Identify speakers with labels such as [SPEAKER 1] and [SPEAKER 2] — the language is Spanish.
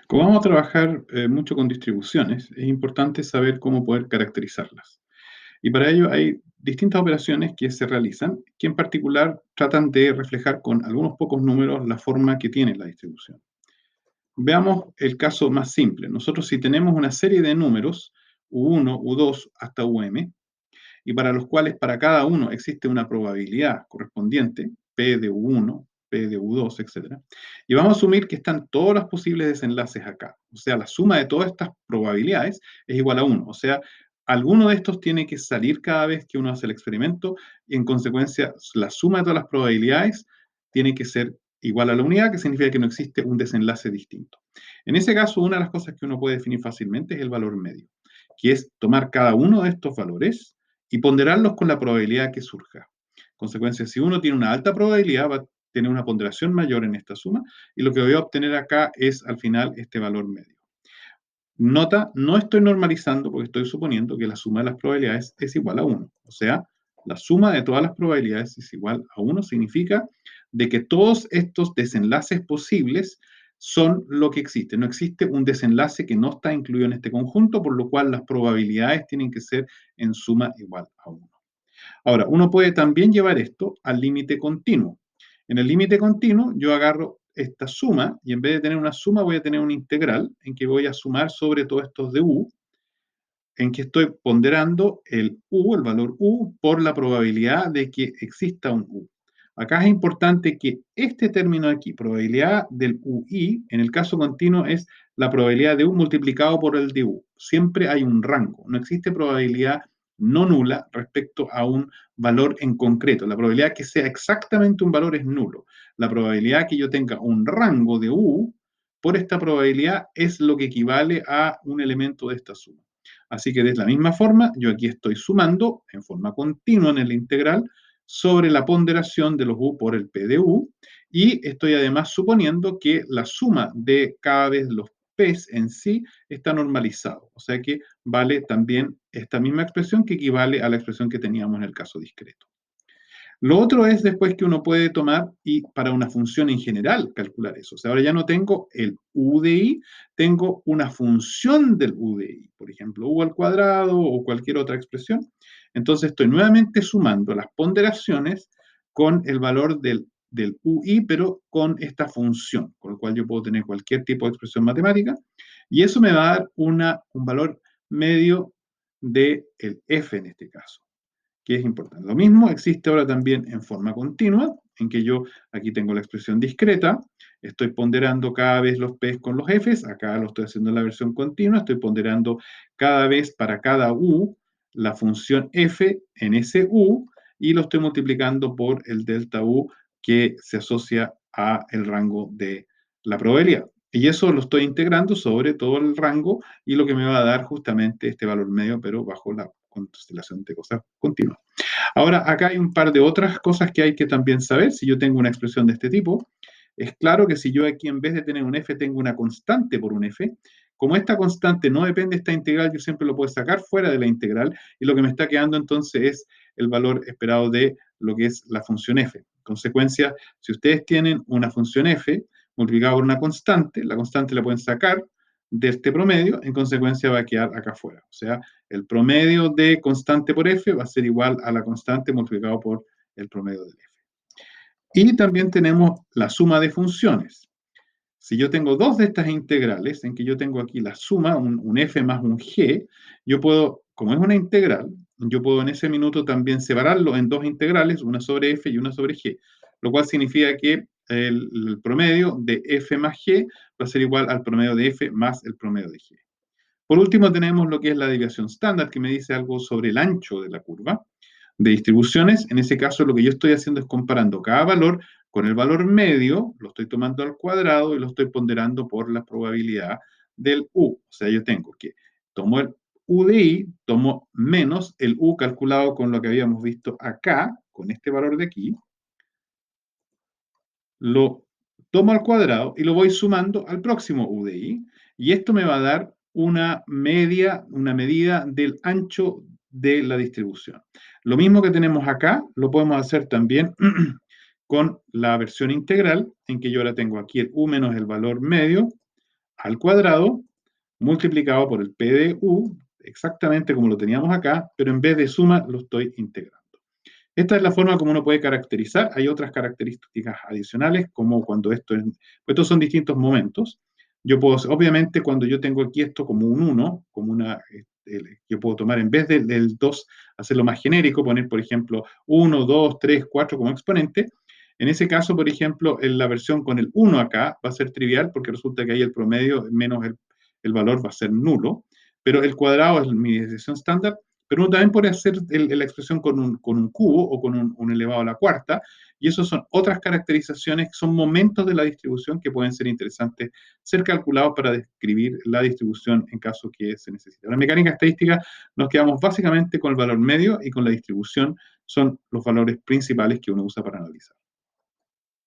[SPEAKER 1] Como vamos a trabajar mucho con distribuciones, es importante saber cómo poder caracterizarlas. Y para ello hay distintas operaciones que se realizan, que en particular tratan de reflejar con algunos pocos números la forma que tiene la distribución. Veamos el caso más simple. Nosotros si tenemos una serie de números, U1, U2 hasta UM, y para los cuales para cada uno existe una probabilidad correspondiente, P de U1, P de U2, etc. Y vamos a asumir que están todos los posibles desenlaces acá. O sea, la suma de todas estas probabilidades es igual a 1. O sea, alguno de estos tiene que salir cada vez que uno hace el experimento y en consecuencia la suma de todas las probabilidades tiene que ser igual a la unidad, que significa que no existe un desenlace distinto. En ese caso, una de las cosas que uno puede definir fácilmente es el valor medio, que es tomar cada uno de estos valores y ponderarlos con la probabilidad que surja. En consecuencia, si uno tiene una alta probabilidad, va a tener una ponderación mayor en esta suma, y lo que voy a obtener acá es al final este valor medio. Nota, no estoy normalizando porque estoy suponiendo que la suma de las probabilidades es igual a 1. O sea, la suma de todas las probabilidades es igual a 1, significa de que todos estos desenlaces posibles son lo que existe. No existe un desenlace que no está incluido en este conjunto, por lo cual las probabilidades tienen que ser en suma igual a 1. Ahora, uno puede también llevar esto al límite continuo. En el límite continuo, yo agarro esta suma y en vez de tener una suma, voy a tener una integral en que voy a sumar sobre todos estos de u, en que estoy ponderando el u, el valor u, por la probabilidad de que exista un u. Acá es importante que este término aquí, probabilidad del ui, en el caso continuo es la probabilidad de u multiplicado por el de u. Siempre hay un rango, no existe probabilidad no nula respecto a un valor en concreto. La probabilidad que sea exactamente un valor es nulo. La probabilidad que yo tenga un rango de u por esta probabilidad es lo que equivale a un elemento de esta suma. Así que de la misma forma, yo aquí estoy sumando en forma continua en el integral sobre la ponderación de los u por el p de u, y estoy además suponiendo que la suma de cada vez los p's en sí está normalizado. O sea que vale también esta misma expresión que equivale a la expresión que teníamos en el caso discreto. Lo otro es después que uno puede tomar y para una función en general calcular eso. O sea, ahora ya no tengo el u de i, tengo una función del u de i, por ejemplo, u al cuadrado o cualquier otra expresión. Entonces estoy nuevamente sumando las ponderaciones con el valor del ui, pero con esta función, con lo cual yo puedo tener cualquier tipo de expresión matemática, y eso me va a dar un valor medio del f en este caso, que es importante. Lo mismo existe ahora también en forma continua, en que yo aquí tengo la expresión discreta, estoy ponderando cada vez los p's con los f's, acá lo estoy haciendo en la versión continua, estoy ponderando cada vez para cada u la función f en ese u, y lo estoy multiplicando por el delta u que se asocia a el rango de la probabilidad. Y eso lo estoy integrando sobre todo el rango y lo que me va a dar justamente este valor medio, pero bajo la constelación de cosas continuas. Ahora, acá hay un par de otras cosas que hay que también saber. Si yo tengo una expresión de este tipo, es claro que si yo aquí en vez de tener un f tengo una constante por un f, como esta constante no depende de esta integral, yo siempre lo puedo sacar fuera de la integral y lo que me está quedando entonces es el valor esperado de lo que es la función f. En consecuencia, si ustedes tienen una función f multiplicada por una constante, la constante la pueden sacar de este promedio, en consecuencia va a quedar acá afuera. O sea, el promedio de constante por f va a ser igual a la constante multiplicado por el promedio del f. Y también tenemos la suma de funciones. Si yo tengo dos de estas integrales, en que yo tengo aquí la suma, un f más un g, yo puedo, como es una integral, yo puedo en ese minuto también separarlo en dos integrales, una sobre f y una sobre g, lo cual significa que el promedio de f más g va a ser igual al promedio de f más el promedio de g. Por último, tenemos lo que es la desviación estándar, que me dice algo sobre el ancho de la curva de distribuciones. En ese caso, lo que yo estoy haciendo es comparando cada valor con el valor medio, lo estoy tomando al cuadrado y lo estoy ponderando por la probabilidad del u. O sea, yo tengo que tomo el u de i, tomo menos el u calculado con lo que habíamos visto acá, con este valor de aquí, lo tomo al cuadrado y lo voy sumando al próximo u de i, y esto me va a dar una medida del ancho de la distribución. Lo mismo que tenemos acá, lo podemos hacer también con la versión integral, en que yo ahora tengo aquí el u menos el valor medio, al cuadrado multiplicado por el P de U, exactamente como lo teníamos acá, pero en vez de suma lo estoy integrando. Esta es la forma como uno puede caracterizar. Hay otras características adicionales, como cuando estos son distintos momentos. Yo puedo, obviamente, cuando yo tengo aquí esto como un 1, como yo puedo tomar en vez del 2, hacerlo más genérico, poner, por ejemplo, 1, 2, 3, 4 como exponente. En ese caso, por ejemplo, en la versión con el 1 acá va a ser trivial porque resulta que ahí el promedio menos el valor va a ser nulo, pero el cuadrado es mi decisión estándar, pero uno también puede hacer la expresión con un cubo o con un elevado a la cuarta, y eso son otras caracterizaciones, son momentos de la distribución que pueden ser interesantes ser calculados para describir la distribución en caso que se necesite. En la mecánica estadística nos quedamos básicamente con el valor medio y con la distribución son los valores principales que uno usa para analizar.